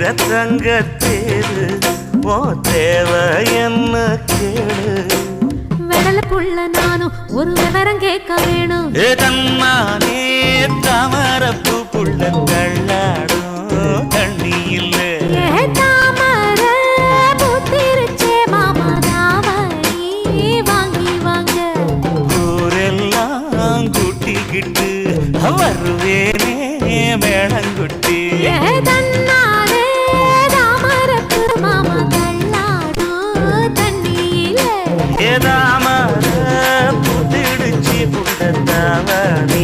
தங்கத்தேரு ஓ தேவை என்ன கேளு வெடலுக்குள்ள நானும் ஒரு விவரம் கேட்க வேணும் தன்னானே தாமரப்பூ புள்ள தள்ளாடும் தண்ணி இல்லை தாமர பூத்திருச்சே மாமா தாவணி வாங்கி வாங்க ஊரெல்லாம் கூட்டிக்கிட்டு வருவேனே மேளங்குட்டி தன்னாலே தாமரப்பு மாமா தள்ளாடும் தண்ணியில தாமர புதிடுச்சி புள்ள தாவணி